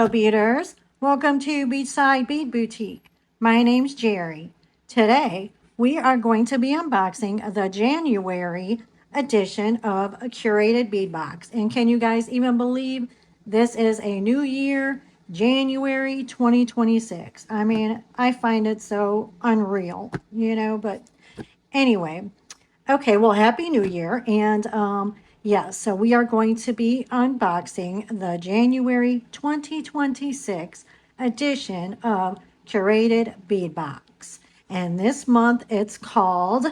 Hello beaders, welcome to Beachside Bead Boutique. My name's Jeri. Today we are going to be unboxing the January edition of a Curated Bead Box. And can you guys even believe this is a new year, January 2026? I mean, I find it so unreal, but anyway. Okay, well, Happy New Year. And yes, so we are going to be unboxing the January 2026 edition of Curated Bead Box. And this month it's called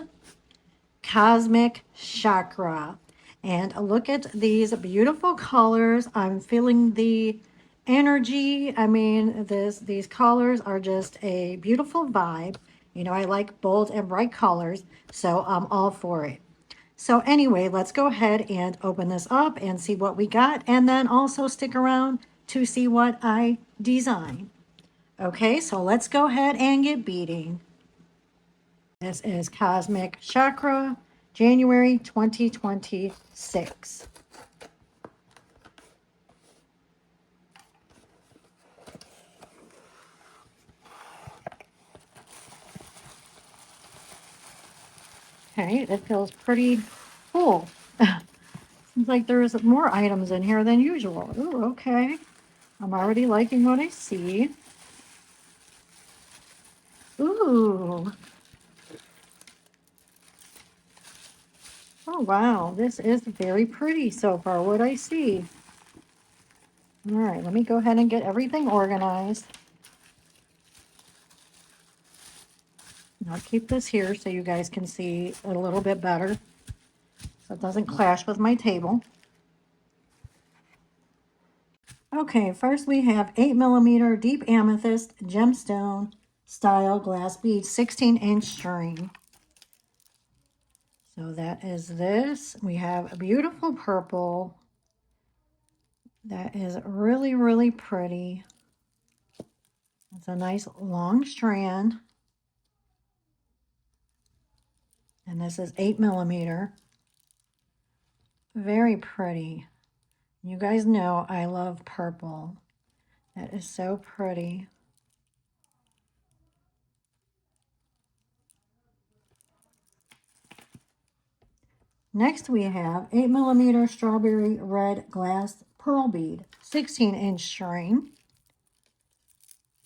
Cosmic Chakra. And look at these beautiful colors. I'm feeling the energy. I mean, these colors are just a beautiful vibe. I like bold and bright colors, so I'm all for it. So anyway, let's go ahead and open this up and see what we got, and then also stick around to see what I design. Okay, so let's go ahead and get beading. This is Cosmic Chakra, January 2026. Okay, it feels pretty full. Seems like there's more items in here than usual. Ooh, okay. I'm already liking what I see. Ooh. Oh, wow. This is very pretty so far, what I see. All right, let me go ahead and get everything organized. I'll keep this here so you guys can see it a little bit better, so it doesn't clash with my table. Okay, first we have 8mm deep amethyst gemstone style glass bead, 16-inch string. So that is this. We have a beautiful purple that is really, really pretty. It's a nice long strand. And this is 8mm. Very pretty. You guys know I love purple. That is so pretty. Next we have 8mm strawberry red glass pearl bead, 16-inch string.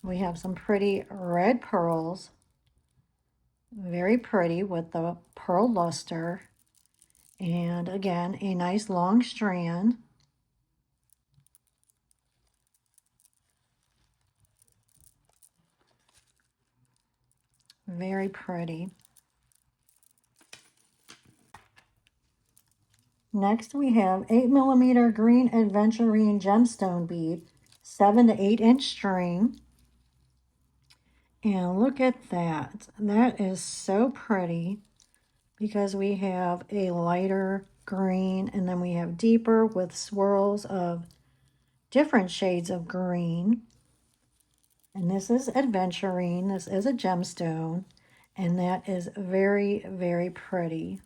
We have some pretty red pearls. Very pretty with the pearl luster. And again, a nice long strand. Very pretty. Next we have 8mm green aventurine gemstone bead, 7 to 8-inch string. And look at that. That is so pretty because we have a lighter green and then we have deeper with swirls of different shades of green. And this is aventurine. This is a gemstone. And that is very, very pretty.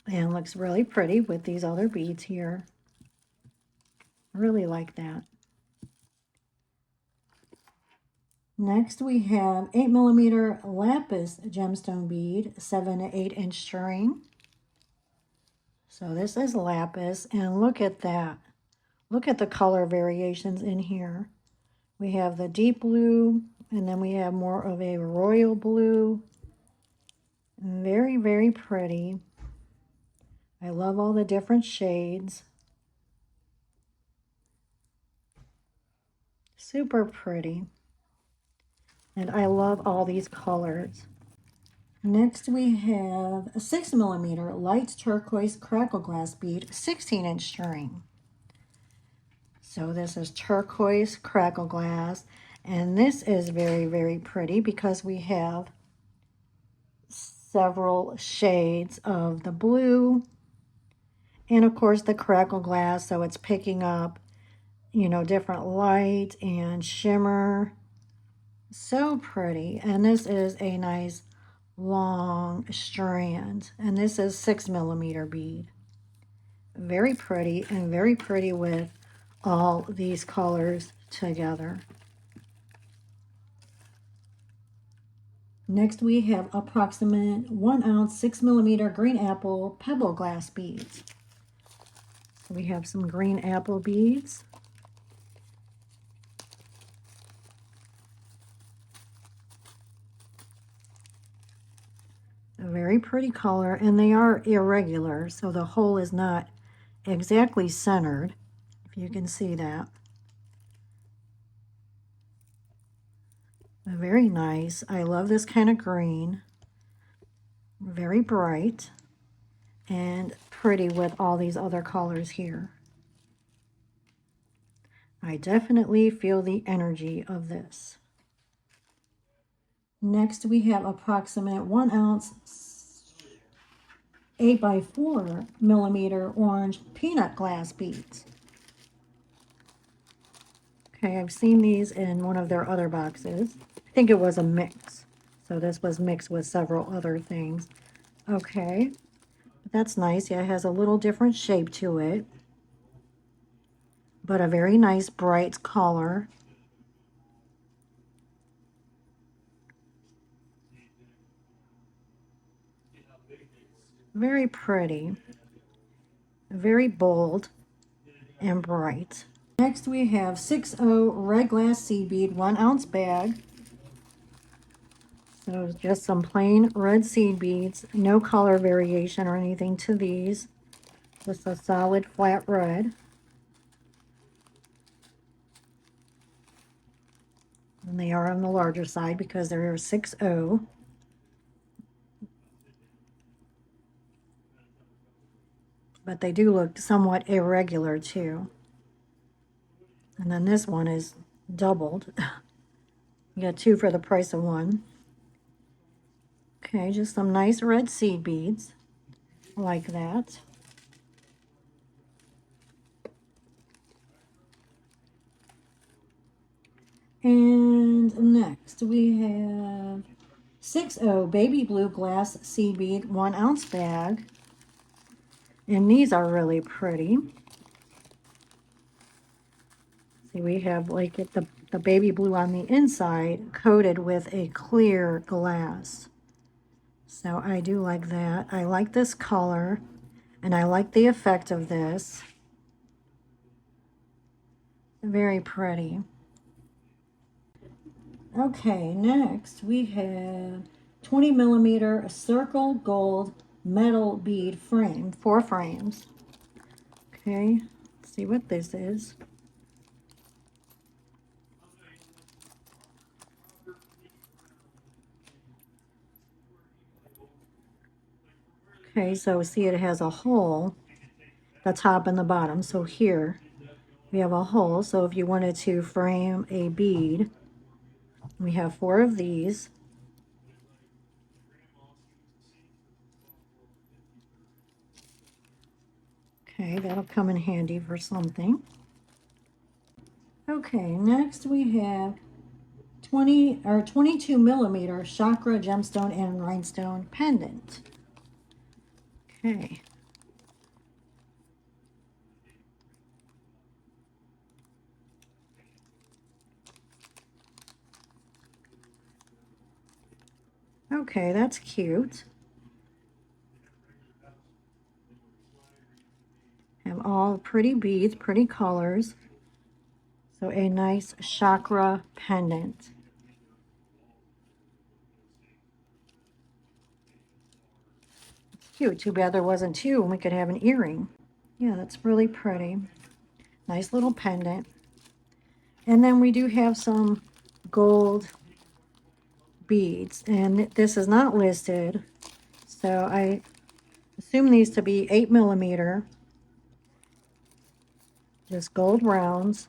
And looks really pretty with these other beads here. Really like that. Next we have 8mm lapis gemstone bead, 7 to 8-inch string. So this is lapis, and look at that. Look at the color variations in here. We have the deep blue, and then we have more of a royal blue. Very, very pretty. I love all the different shades. Super pretty. And I love all these colors. Next we have a 6mm light turquoise crackle glass bead, 16-inch string. So this is turquoise crackle glass, and this is very, very pretty because we have several shades of the blue and of course the crackle glass, so it's picking up, different light and shimmer. So pretty. And this is a nice long strand, and this is 6mm bead. Very pretty, and very pretty with all these colors together. Next, we have approximate 1 ounce 6mm green apple pebble glass beads. We have some green apple beads. A very pretty color, and they are irregular, so the hole is not exactly centered, if you can see that. Very nice. I love this kind of green. Very bright and pretty with all these other colors here. I definitely feel the energy of this. Next, we have approximate 1 ounce 8x4mm orange peanut glass beads. Okay, I've seen these in one of their other boxes. I think it was a mix. So this was mixed with several other things. Okay, that's nice. Yeah, it has a little different shape to it, but a very nice bright color. Very pretty. Very bold and bright. Next we have 6.0 red glass seed bead 1 ounce bag. So just some plain red seed beads, no color variation or anything to these. Just a solid flat red. And they are on the larger side because they're 6.0. But they do look somewhat irregular too. And then this one is doubled. You get 2 for the price of 1. Okay, just some nice red seed beads like that. And next we have 6.0 baby blue glass seed bead 1 ounce bag. And these are really pretty. See, we have like the baby blue on the inside coated with a clear glass. So I do like that. I like this color, and I like the effect of this. Very pretty. Okay, next we have 20mm circle gold metal bead frame, 4 frames. Okay, let's see what this is. Okay, so see it has a hole, the top and the bottom. So here we have a hole. So if you wanted to frame a bead, we have 4 of these. Okay, that'll come in handy for something. Okay, next we have 22mm chakra gemstone and rhinestone pendant. Okay. Okay, that's cute. Have all pretty beads, pretty colors. So a nice chakra pendant. It's cute. Too bad there wasn't 2 and we could have an earring. Yeah, that's really pretty. Nice little pendant. And then we do have some gold beads, and this is not listed, so I assume these to be 8mm, just gold rounds.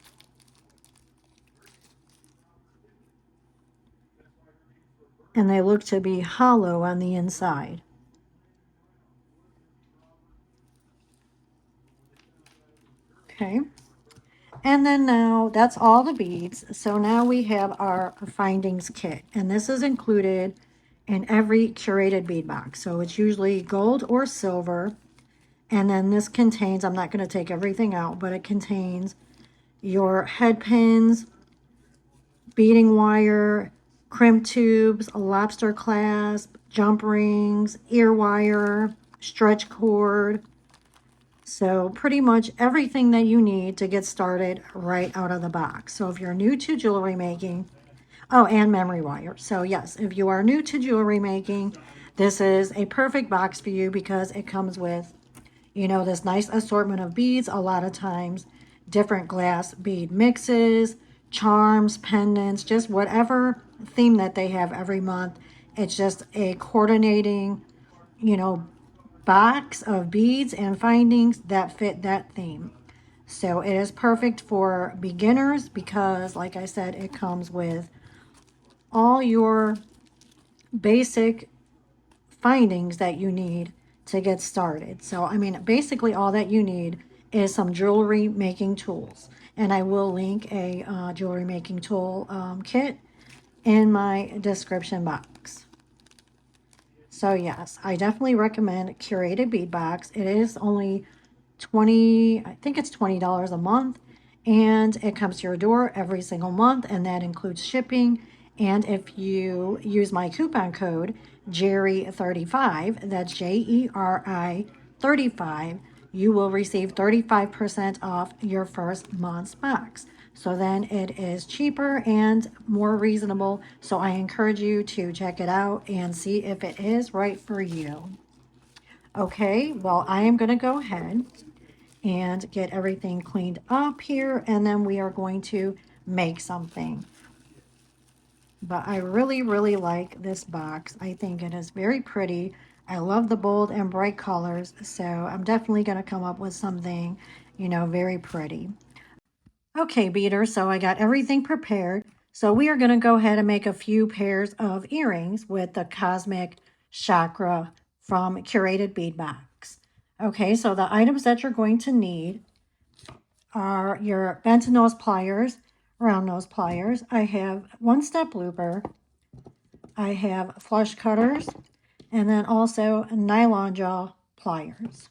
And they look to be hollow on the inside. Okay. And then now that's all the beads. So now we have our findings kit, and this is included in every curated bead box. So it's usually gold or silver, And then this contains, I'm not going to take everything out, but it contains your head pins, beading wire, crimp tubes, a lobster clasp, jump rings, ear wire, stretch cord. So pretty much everything that you need to get started right out of the box. So if you're new to jewelry making, oh, and memory wire. So yes, if you are new to jewelry making, this is a perfect box for you because it comes with, you know, this nice assortment of beads. A lot of times, different glass bead mixes, charms, pendants, just whatever theme that they have every month. It's just a coordinating, you know, box of beads and findings that fit that theme. So it is perfect for beginners because, like I said, it comes with all your basic findings that you need to get started. So, I mean, basically all that you need is some jewelry making tools. And I will link a jewelry making tool kit in my description box. So yes, I definitely recommend Curated Bead Box. It is only I think it's $20 a month, and it comes to your door every single month, and that includes shipping. And if you use my coupon code Jeri35, that's Jeri 35, you will receive 35% off your first month's box. So then it is cheaper and more reasonable. So I encourage you to check it out and see if it is right for you. Okay, well, I am going to go ahead and get everything cleaned up here, and then we are going to make something. But I really, really like this box. I think it is very pretty. I love the bold and bright colors, so I'm definitely going to come up with something, you know, very pretty. Okay, beater, so I got everything prepared. So we are going to go ahead and make a few pairs of earrings with the Cosmic Chakra from Curated Bead Box. Okay, so the items that you're going to need are your bent nose pliers, round nose pliers. I have one step looper. I have flush cutters, and then also nylon jaw pliers.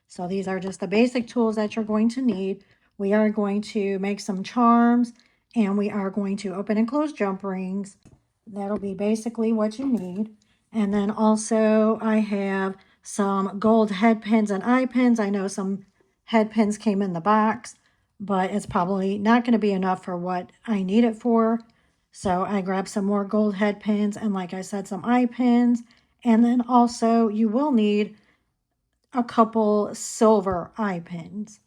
So these are just the basic tools that you're going to need. We are going to make some charms, and we are going to open and close jump rings. That'll be basically what you need. And then also I have some gold head pins and eye pins. I know some head pins came in the box, but it's probably not going to be enough for what I need it for. So I grabbed some more gold head pins and, like I said, some eye pins. And then also you will need a couple silver eye pins.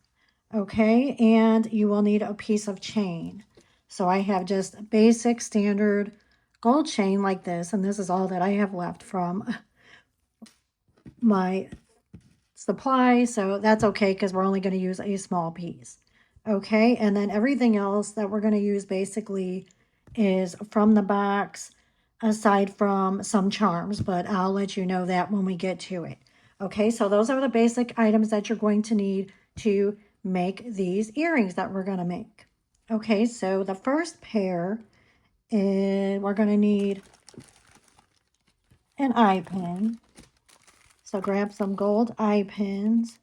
Okay, and you will need a piece of chain. So I have just basic standard gold chain like this, and this is all that I have left from my supply, so that's okay because we're only going to use a small piece. Okay, and then everything else that we're going to use basically is from the box, aside from some charms, but I'll let you know that when we get to it. Okay, so those are the basic items that you're going to need to make these earrings that we're going to make. Okay, so the first pair is we're going to need an eye pin. So grab some gold eye pins.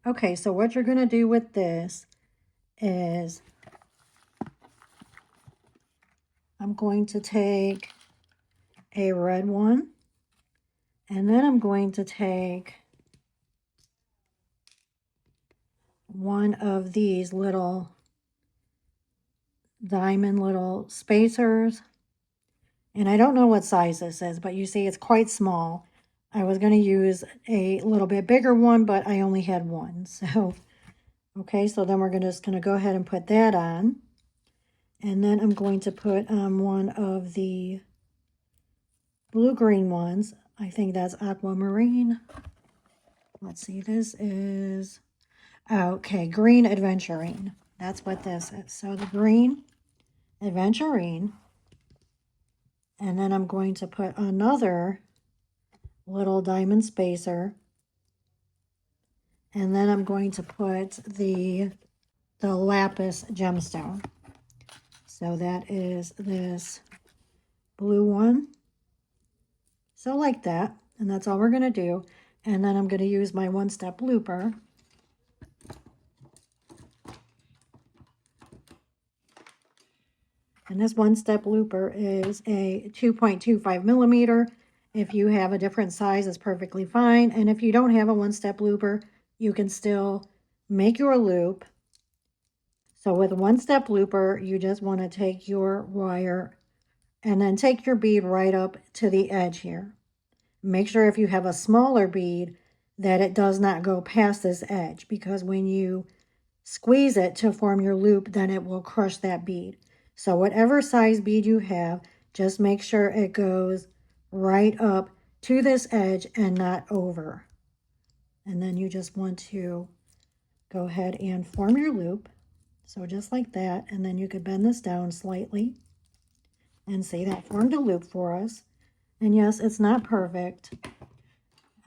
Okay, so what you're going to do with this is I'm going to take a red one, and then I'm going to take one of these little diamond little spacers. And I don't know what size this is, but you see it's quite small. I was going to use a little bit bigger one, but I only had one. So, okay, so then we're just going to go ahead and put that on. And then I'm going to put on one of the blue-green ones. I think that's aquamarine. Let's see, this is, okay, green adventurine. That's what this is. So the green adventurine. And then I'm going to put another little diamond spacer. And then I'm going to put the lapis gemstone. So that is this blue one. So like that, and that's all we're going to do. And then I'm going to use my one-step looper. And this one-step looper is a 2.25 millimeter. If you have a different size, it's perfectly fine. And if you don't have a one-step looper, you can still make your loop. So with a one-step looper, you just want to take your wire and then take your bead right up to the edge here. Make sure if you have a smaller bead that it does not go past this edge, because when you squeeze it to form your loop, then it will crush that bead. So whatever size bead you have, just make sure it goes right up to this edge and not over. And then you just want to go ahead and form your loop. So just like that, and then you could bend this down slightly and see that formed a loop for us. And yes, it's not perfect.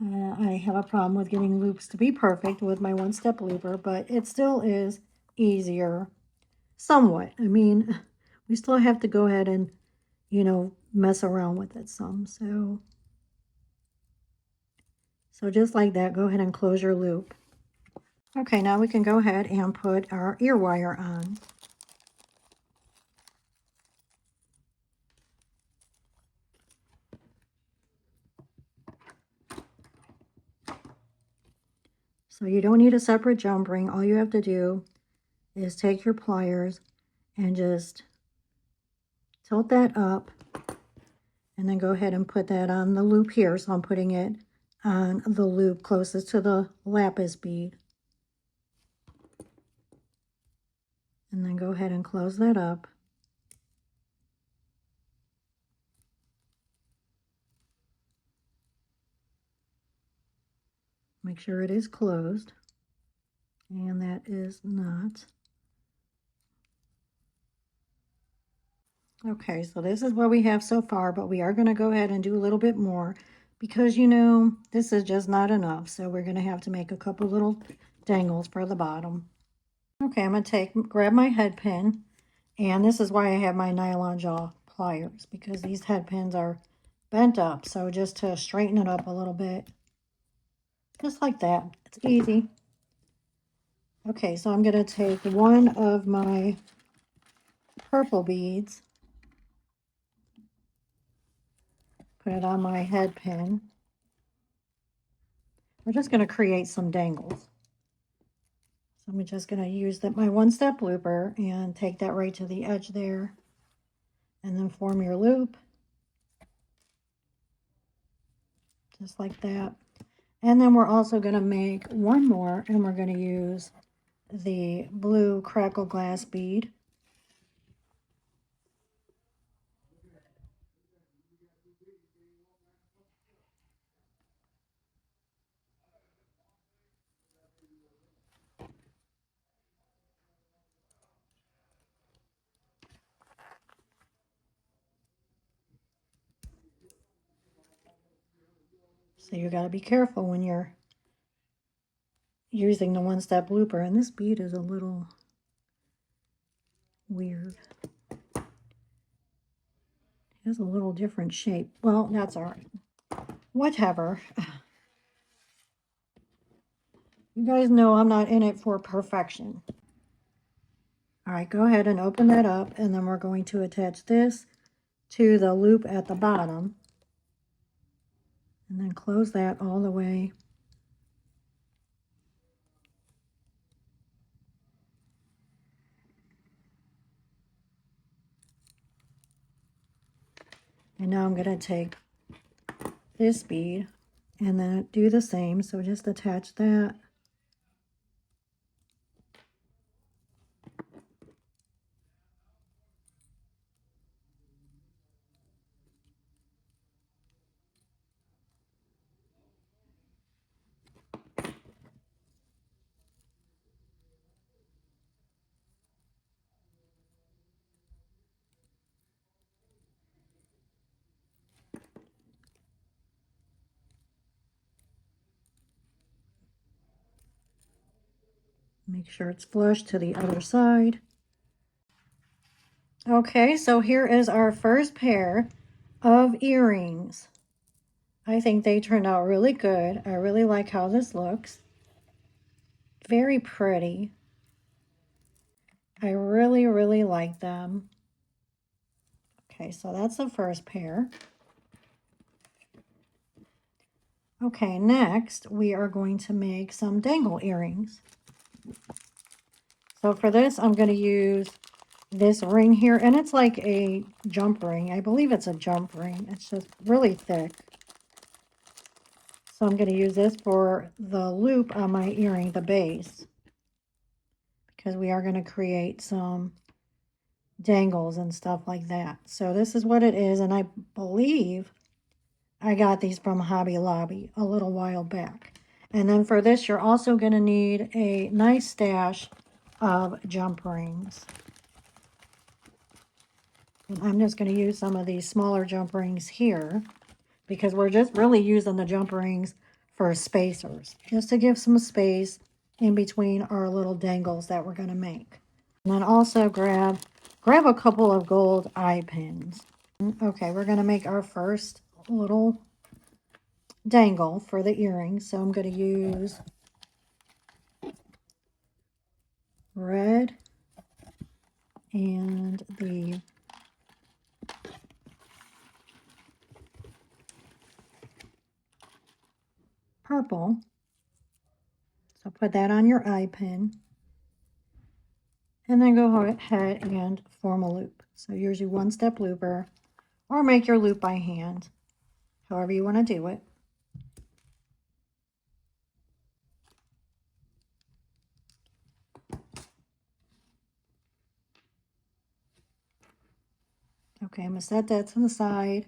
I have a problem with getting loops to be perfect with my one-step looper, but it still is easier somewhat. I mean, we still have to go ahead and, you know, mess around with it some. So just like that, go ahead and close your loop. Okay, now we can go ahead and put our ear wire on. So you don't need a separate jump ring. All you have to do is take your pliers and just tilt that up, and then go ahead and put that on the loop here. So I'm putting it on the loop closest to the lapis bead. And then go ahead and close that up. Make sure it is closed. And that is not. Okay, so this is what we have so far, but we are going to go ahead and do a little bit more because, you know, this is just not enough. So we're going to have to make a couple little dangles for the bottom. Okay, I'm going to grab my head pin, and this is why I have my nylon jaw pliers, because these head pins are bent up. So just to straighten it up a little bit, just like that. It's easy. Okay, so I'm going to take one of my purple beads, put it on my head pin. We're just going to create some dangles. So I'm just going to use my one-step looper and take that right to the edge there, and then form your loop just like that. And then we're also going to make one more, and we're going to use the blue crackle glass bead. So you got to be careful when you're using the one-step looper, and this bead is a little weird. It has a little different shape. Well, that's all right. Whatever. You guys know I'm not in it for perfection. All right, go ahead and open that up, and then we're going to attach this to the loop at the bottom, and then close that all the way. And now I'm going to take this bead and then do the same. So just attach that. Make sure it's flush to the other side. Okay, so here is our first pair of earrings. I think they turned out really good. I really like how this looks. Very pretty. I really, really like them. Okay, so that's the first pair. Okay, next we are going to make some dangle earrings. So for this, I'm going to use this ring here, and it's like a jump ring. I believe it's a jump ring. It's just really thick. So I'm going to use this for the loop on my earring, the base, because we are going to create some dangles and stuff like that. So this is what it is, and I believe I got these from Hobby Lobby a little while back. And then for this, you're also going to need a nice stash of jump rings. And I'm just going to use some of these smaller jump rings here because we're just really using the jump rings for spacers, just to give some space in between our little dangles that we're going to make. And then also grab a couple of gold eye pins. Okay, we're going to make our first little dangle for the earrings. So I'm going to use red and the purple. So put that on your eye pin. And then go ahead and form a loop. So use your one-step looper or make your loop by hand, however you want to do it. Okay, I'm going to set that to the side.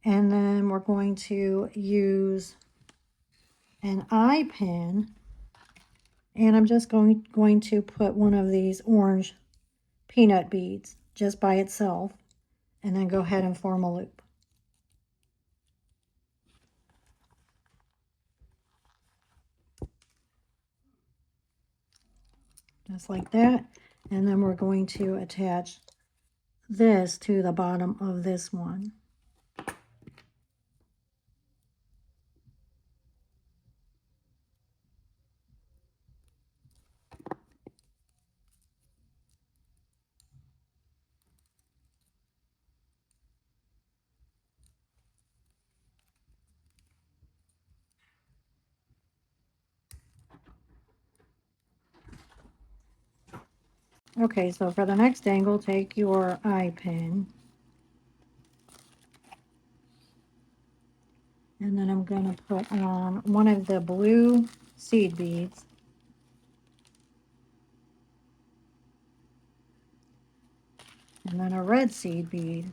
And then we're going to use an eye pin. And I'm just going to put one of these orange peanut beads just by itself. And then go ahead and form a loop. Just like that. And then we're going to attach this to the bottom of this one. Okay, so for the next angle, take your eye pin. And then I'm going to put on one of the blue seed beads. And then a red seed bead.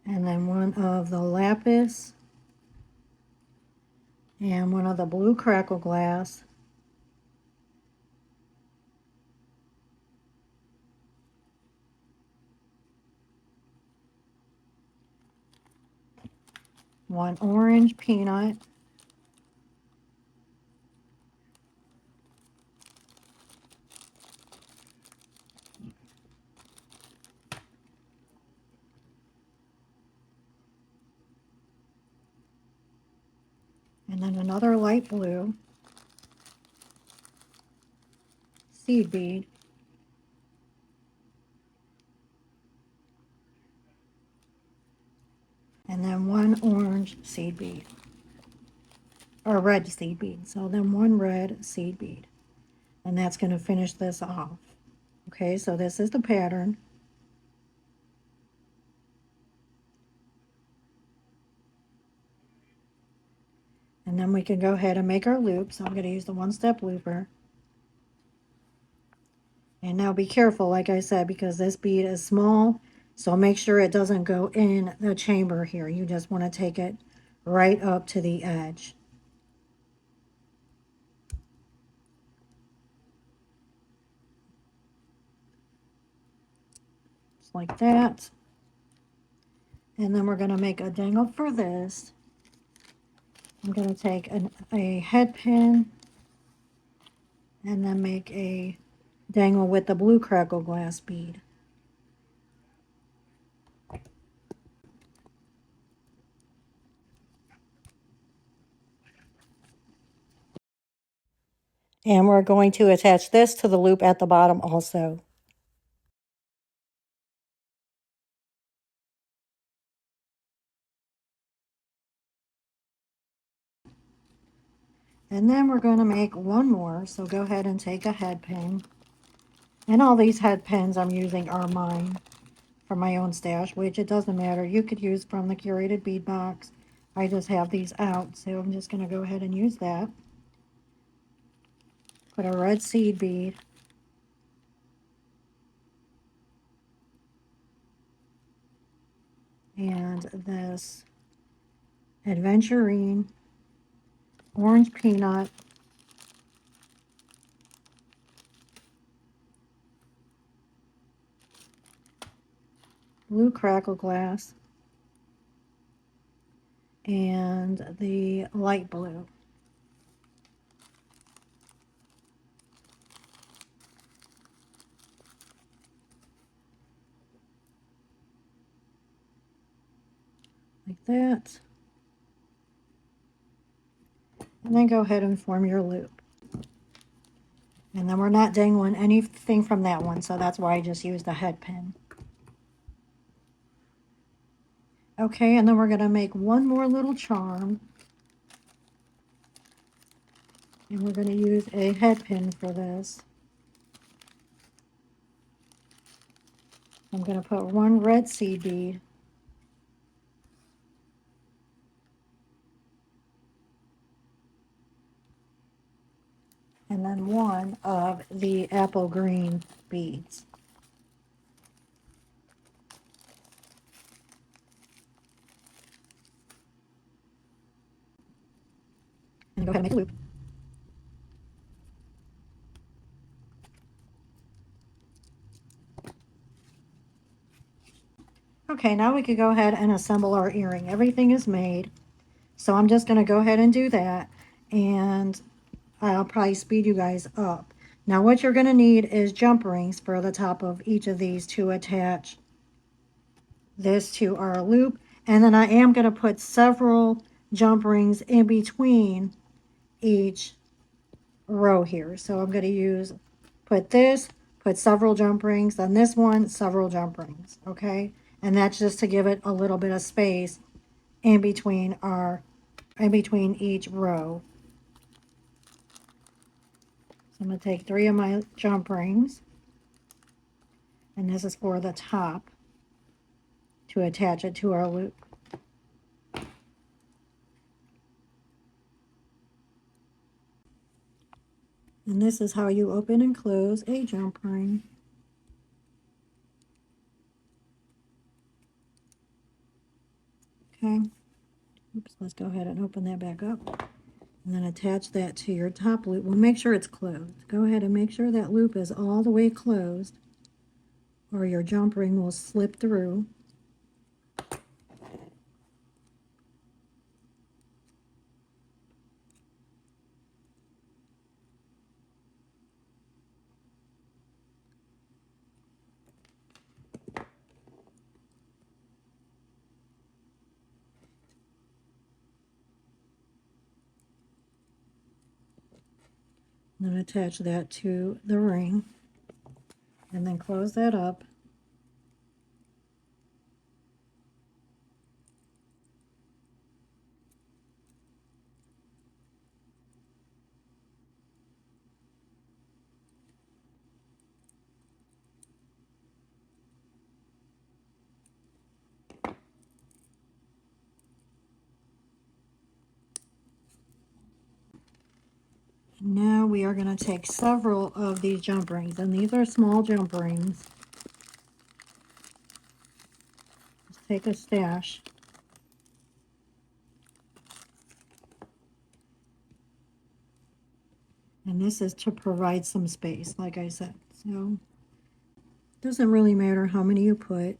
And then one of the lapis. And one of the blue crackle glass. One orange peanut. And then another light blue seed bead. And then one orange seed bead. Or red seed bead. So then one red seed bead. And that's going to finish this off. Okay, so this is the pattern. And then we can go ahead and make our loop. So I'm going to use the one-step looper. And now be careful, like I said, because this bead is small. So make sure it doesn't go in the chamber here. You just want to take it right up to the edge. Just like that. And then we're going to make a dangle for this. I'm going to take a head pin and then make a dangle with the blue crackle glass bead. And we're going to attach this to the loop at the bottom also. And then we're going to make one more. So go ahead and take a head pin. And all these head pins I'm using are mine from my own stash, which it doesn't matter. You could use from the Curated Bead Box. I just have these out, so I'm just going to go ahead and use that. Put a red seed bead. And this Adventurine Orange Peanut Blue Crackle Glass and the light blue. Like that. And then go ahead and form your loop. And then we're not dangling anything from that one, so that's why I just used the head pin. Okay, and then we're going to make one more little charm. And we're going to use a head pin for this. I'm going to put one red seed bead. And then one of the apple green beads. And go ahead and make a loop. Okay, now we could go ahead and assemble our earring. Everything is made. So I'm just going to go ahead and do that. And I'll probably speed you guys up. Now what you're going to need is jump rings for the top of each of these to attach this to our loop. And then I am going to put several jump rings in between each row here. So I'm going to put several jump rings, then this one, several jump rings, okay? And that's just to give it a little bit of space in between each row. So I'm going to take 3 of my jump rings, and this is for the top to attach it to our loop. And this is how you open and close a jump ring. Okay. Oops, let's go ahead and open that back up. And then attach that to your top loop. Well, make sure it's closed. Go ahead and make sure that loop is all the way closed, or your jump ring will slip through. And then attach that to the ring, and then close that up. Now we are going to take several of these jump rings, and these are small jump rings. Just take a stash. And this is to provide some space, like I said. So it doesn't really matter how many you put.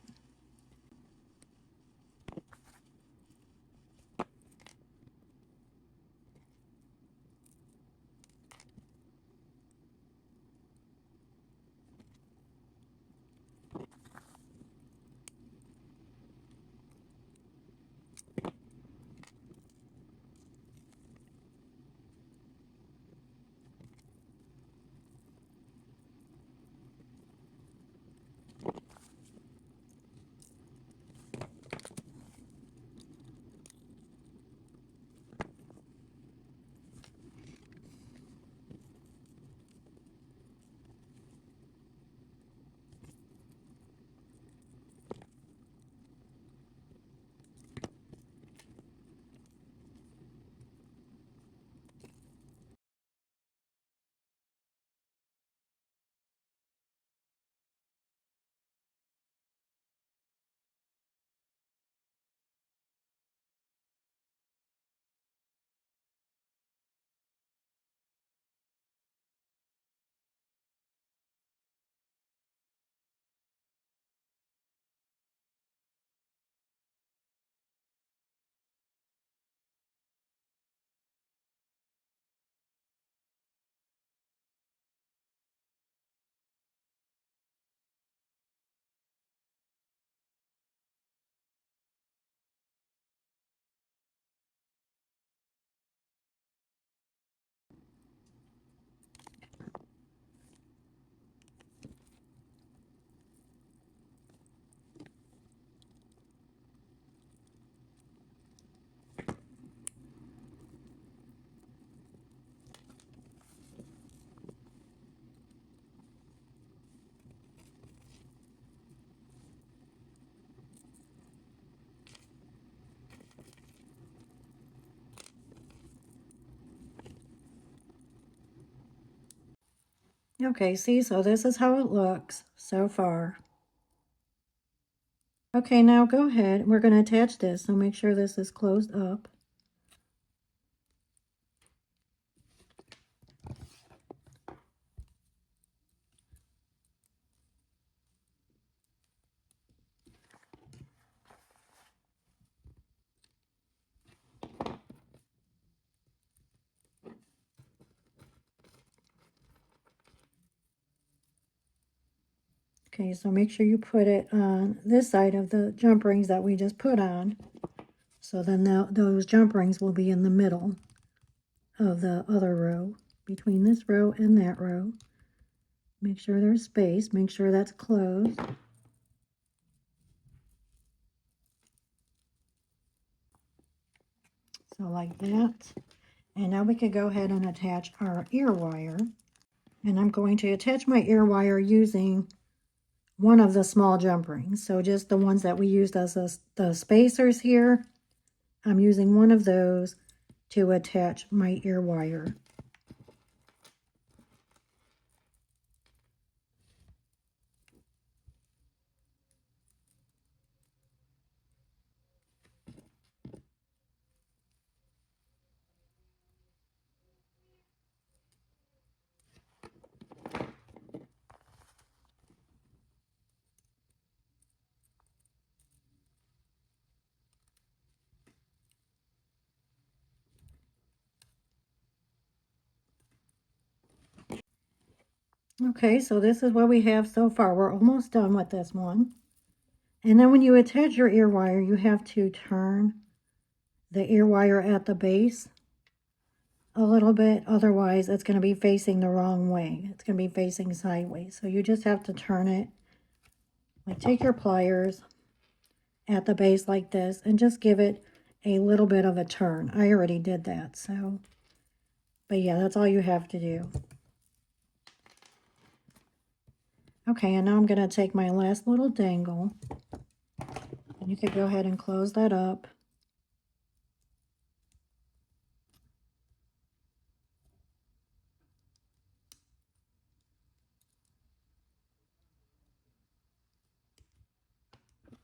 Okay, see, so this is how it looks so far. Okay, now go ahead. We're going to attach this, so make sure this is closed up. Okay, so make sure you put it on this side of the jump rings that we just put on. So then those jump rings will be in the middle of the other row, between this row and that row. Make sure there's space, make sure that's closed. So like that. And now we can go ahead and attach our ear wire. And I'm going to attach my ear wire using one of the small jump rings. So just the ones that we used as the spacers here. I'm using one of those to attach my ear wire. Okay, so this is what we have so far. We're almost done with this one. And then when you attach your ear wire, you have to turn the ear wire at the base a little bit. Otherwise, it's going to be facing the wrong way. It's going to be facing sideways. So you just have to turn it. Like take your pliers at the base like this and just give it a little bit of a turn. I already did that, so. But yeah, that's all you have to do. Okay, and now I'm going to take my last little dangle. And you could go ahead and close that up.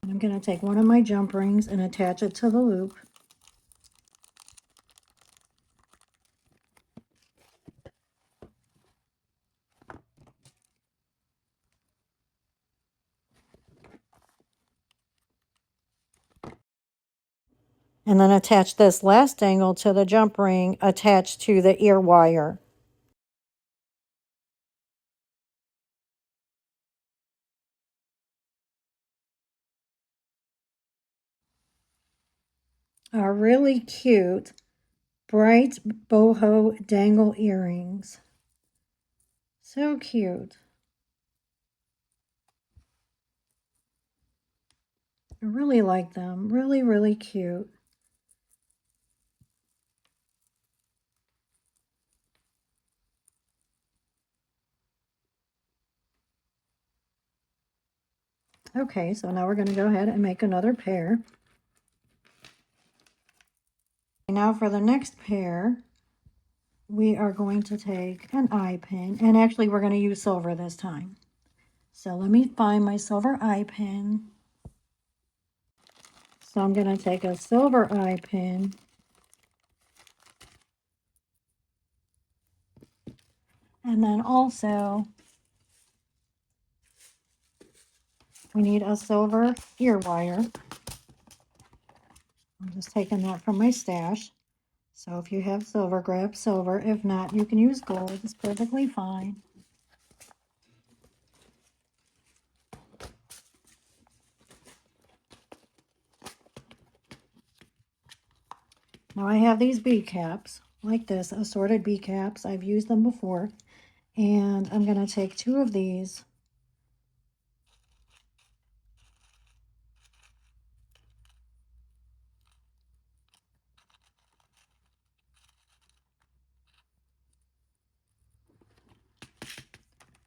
And I'm going to take one of my jump rings and attach it to the loop. And then attach this last dangle to the jump ring attached to the ear wire. Are really cute, bright boho dangle earrings. So cute. I really like them. Really, really cute. Okay, so now we're going to go ahead and make another pair. Now for the next pair, we are going to take an eye pin, and actually we're going to use silver this time. So let me find my silver eye pin. So I'm going to take a silver eye pin, and then also we need a silver ear wire. I'm just taking that from my stash. So if you have silver, grab silver. If not, you can use gold. It's perfectly fine. Now I have these bead caps like this, assorted bead caps. I've used them before. And I'm going to take two of these.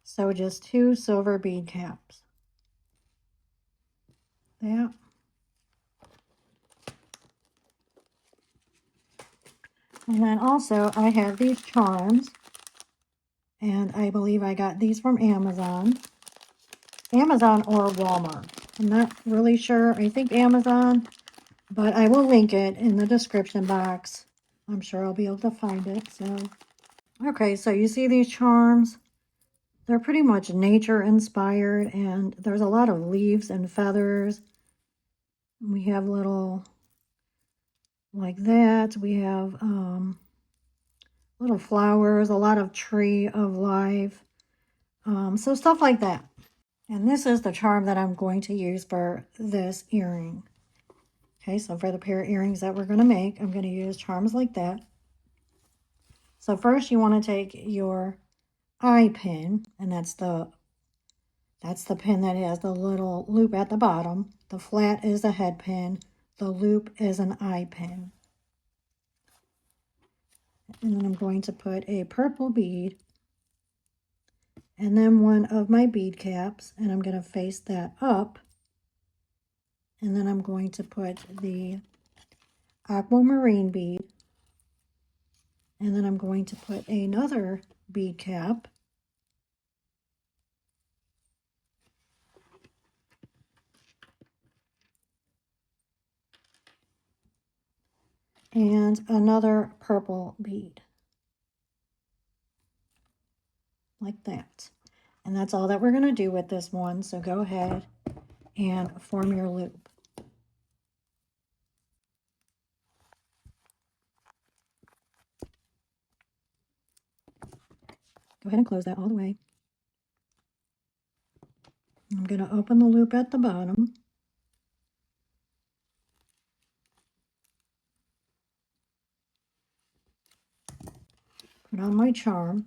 So just two silver bead caps. There. And then also I have these charms. And I believe I got these from Amazon. Amazon or Walmart. I'm not really sure. I think Amazon, but I will link it in the description box. I'm sure I'll be able to find it. So, okay, so you see these charms? They're pretty much nature inspired, and there's a lot of leaves and feathers. We have little like that. We have little flowers, a lot of tree of life. So stuff like that. And this is the charm that I'm going to use for this earring. Okay, so for the pair of earrings that we're going to make, I'm going to use charms like that. So first you want to take your eye pin, and that's the pin that has the little loop at the bottom. The flat is a head pin. The loop is an eye pin. And then I'm going to put a purple bead and then one of my bead caps, and I'm going to face that up. And then I'm going to put the aquamarine bead, and then I'm going to put another bead cap, and another purple bead, like that. And that's all that we're going to do with this one, so go ahead and form your loop. Go ahead and close that all the way. I'm going to open the loop at the bottom. Put on my charm,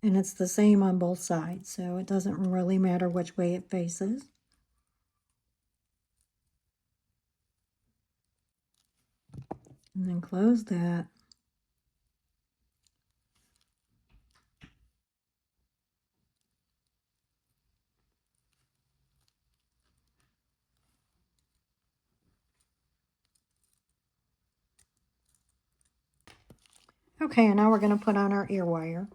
and it's the same on both sides, so it doesn't really matter which way it faces. And then close that. Okay, and now we're going to put on our ear wire.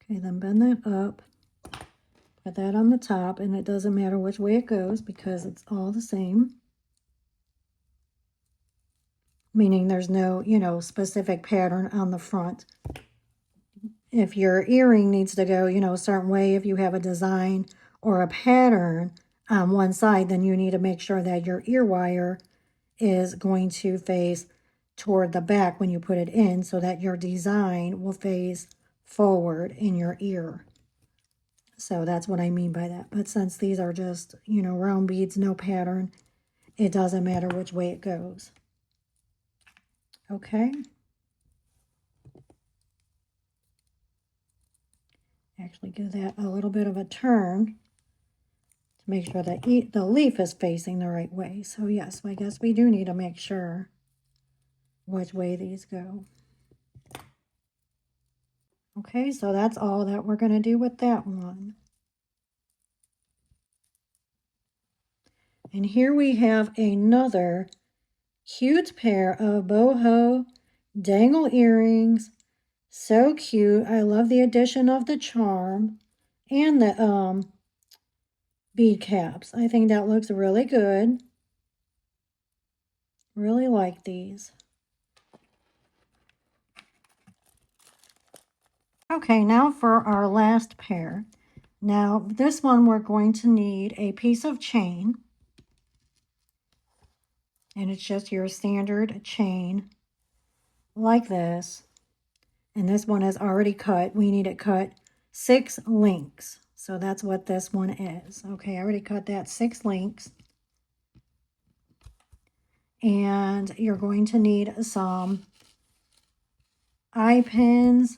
Okay, then bend that up, put that on the top, and it doesn't matter which way it goes because it's all the same. Meaning there's no, specific pattern on the front. If your earring needs to go, a certain way, if you have a design or a pattern on one side, then you need to make sure that your ear wire is going to face toward the back when you put it in so that your design will face forward in your ear. So that's what I mean by that. But since these are just, round beads, no pattern, it doesn't matter which way it goes. Okay. Actually give that a little bit of a turn to make sure that the leaf is facing the right way. So yes, I guess we do need to make sure which way these go. Okay, so that's all that we're going to do with that one. And here we have another cute pair of boho dangle earrings. So cute. I love the addition of the charm and the bead caps. I think that looks really good. Really like these. Okay, now for our last pair. Now, this one we're going to need a piece of chain. And it's just your standard chain like this. And this one is already cut. We need it cut 6 links. So that's what this one is. Okay, I already cut that 6 links. And you're going to need some eye pins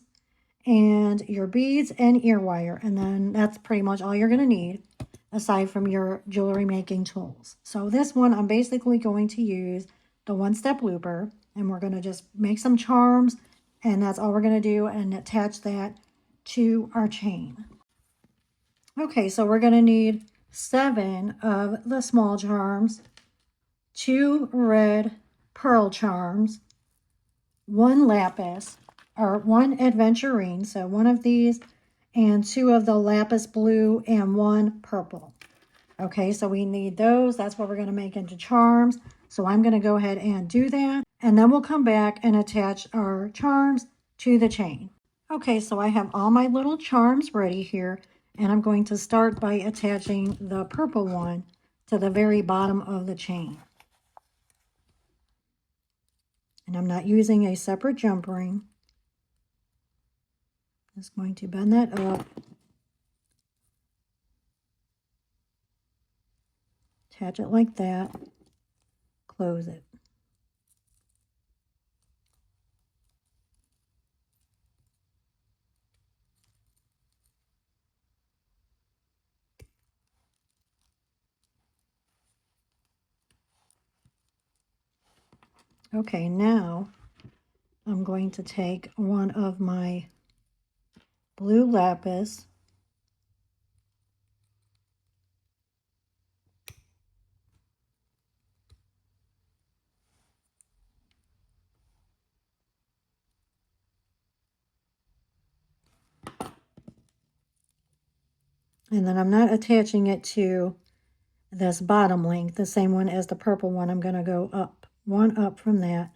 and your beads and ear wire. And then that's pretty much all you're going to need aside from your jewelry making tools. So this one, I'm basically going to use the one-step looper, and we're going to just make some charms, and that's all we're going to do, and attach that to our chain. Okay, so we're going to need 7 of the small charms, 2 red pearl charms, 1 lapis, or one aventurine, so one of these, and two of the lapis blue and one purple. Okay, so we need those. That's what we're going to make into charms. So I'm going to go ahead and do that. And then we'll come back and attach our charms to the chain. Okay, so I have all my little charms ready here. And I'm going to start by attaching the purple one to the very bottom of the chain. And I'm not using a separate jump ring. Just going to bend that up. Attach it like that. Close it. Okay, now I'm going to take one of my blue lapis, and then I'm not attaching it to this bottom link, the same one as the purple one. I'm going to go up, one up from that,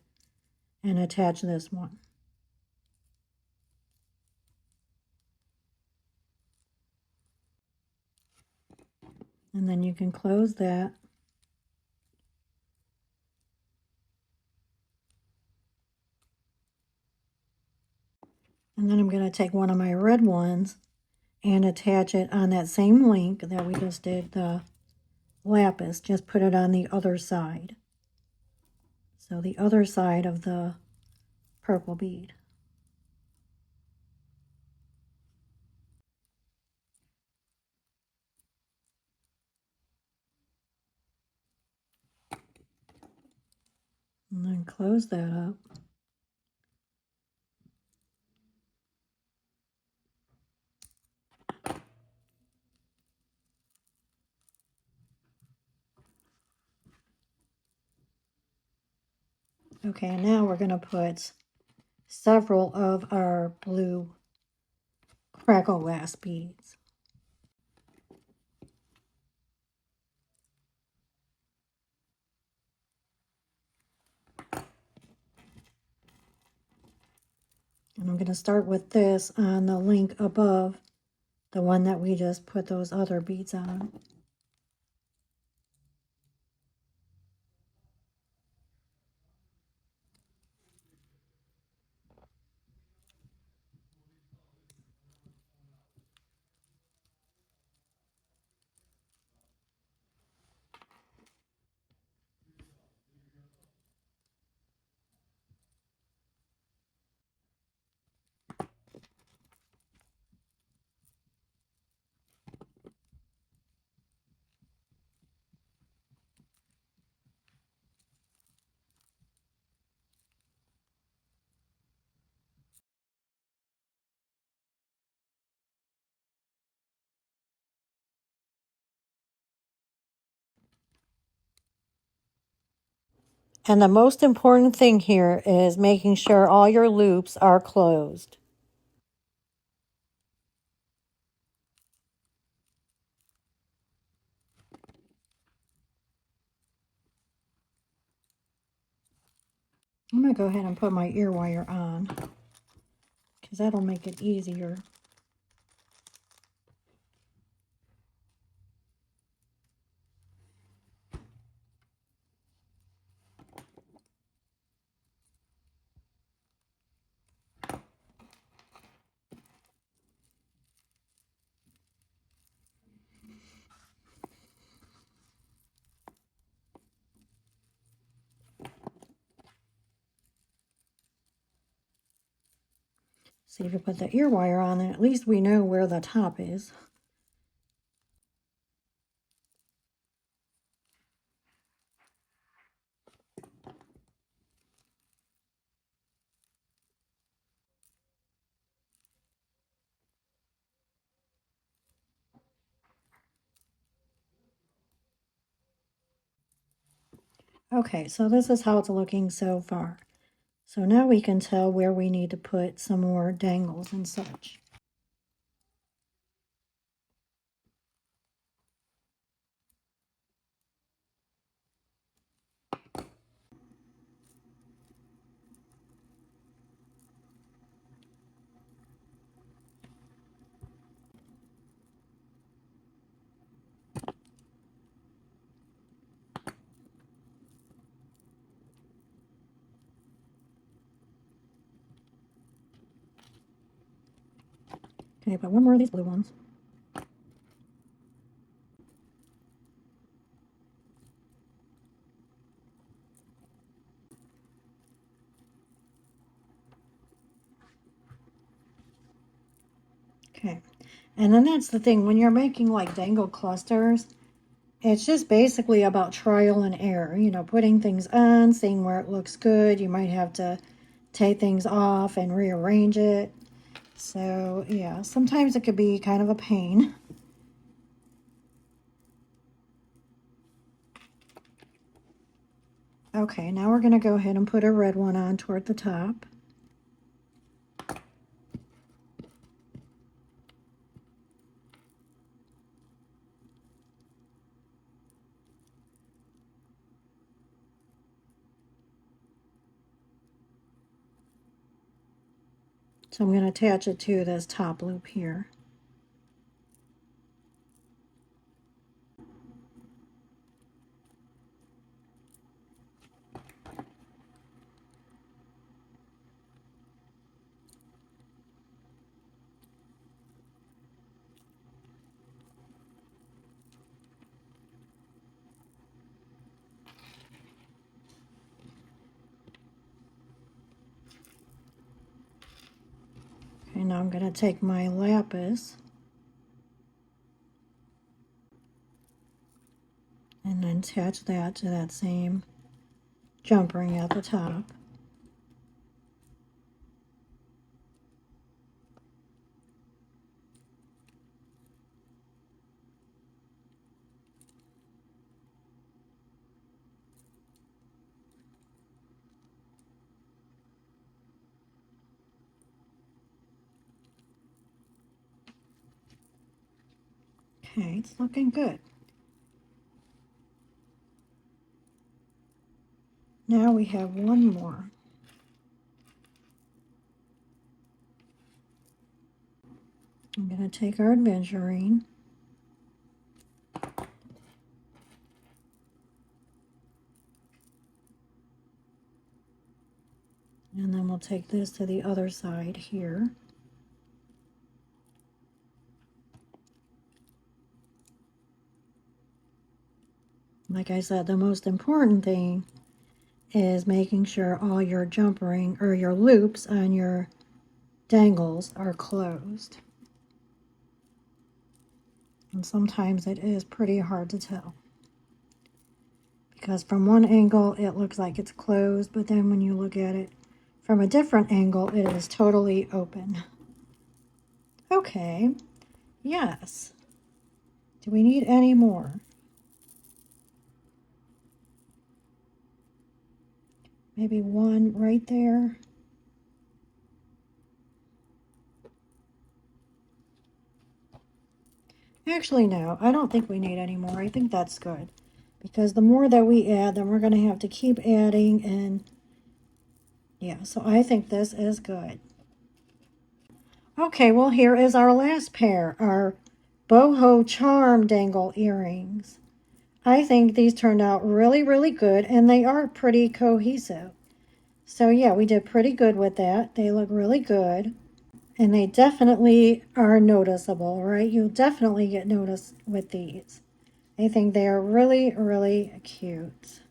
and attach this one. And then you can close that. And then I'm going to take one of my red ones and attach it on that same link that we just did the lapis. Just put it on the other side. So the other side of the purple bead. And then close that up. Okay, now we're going to put several of our blue crackle glass beads. And I'm going to start with this on the link above the one that we just put those other beads on. And the most important thing here is making sure all your loops are closed. I'm going to go ahead and put my ear wire on because that'll make it easier. See, if you put the ear wire on, then at least we know where the top is. Okay, so this is how it's looking so far. So now we can tell where we need to put some more dangles and such. Okay, but one more of these blue ones. Okay, and then that's the thing, when you're making like dangle clusters, it's just basically about trial and error, you know, putting things on, seeing where it looks good. You might have to take things off and rearrange it. So yeah, sometimes it could be kind of a pain. Okay, now we're going to go ahead and put a red one on toward the top. So I'm going to attach it to this top loop here. Okay, now I'm going to take my lapis and then attach that to that same jump ring at the top. Okay, it's looking good. Now we have one more. I'm going to take our adventuring and then we'll take this to the other side here. Like I said, the most important thing is making sure all your jump ring or your loops on your dangles are closed. And sometimes it is pretty hard to tell, because from one angle it looks like it's closed, but then when you look at it from a different angle, it is totally open. Okay, yes. Do we need any more? Maybe one right there. Actually, no, I don't think we need any more. I think that's good, because the more that we add, then we're going to have to keep adding, and yeah, so I think this is good. Okay, well, here is our last pair, our Boho Charm dangle earrings. I think these turned out really, really good, and they are pretty cohesive. So yeah, we did pretty good with that. They look really good, and they definitely are noticeable, right? You'll definitely get noticed with these. I think they are really, really cute.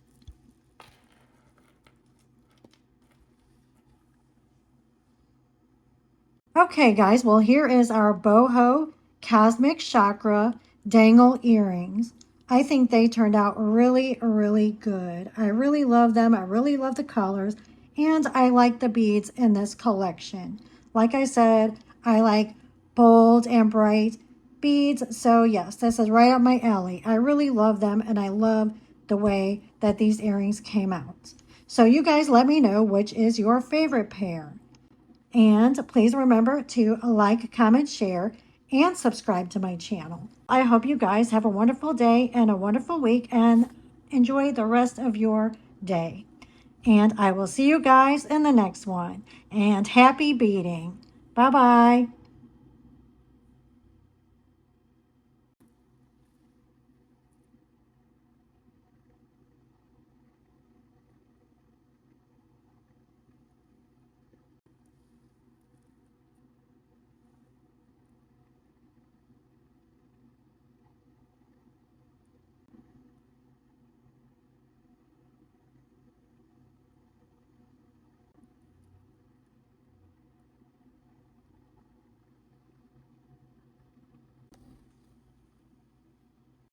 Okay, guys, well, here is our Boho Cosmic Chakra dangle earrings. I think they turned out really, really good. I really love them. I really love the colors, and I like the beads in this collection. Like I said, I like bold and bright beads, so yes, this is right up my alley. I really love them, and I love the way that these earrings came out. So you guys let me know which is your favorite pair. And please remember to like, comment, share, and subscribe to my channel. I hope you guys have a wonderful day and a wonderful week and enjoy the rest of your day. And I will see you guys in the next one. And happy beading. Bye-bye.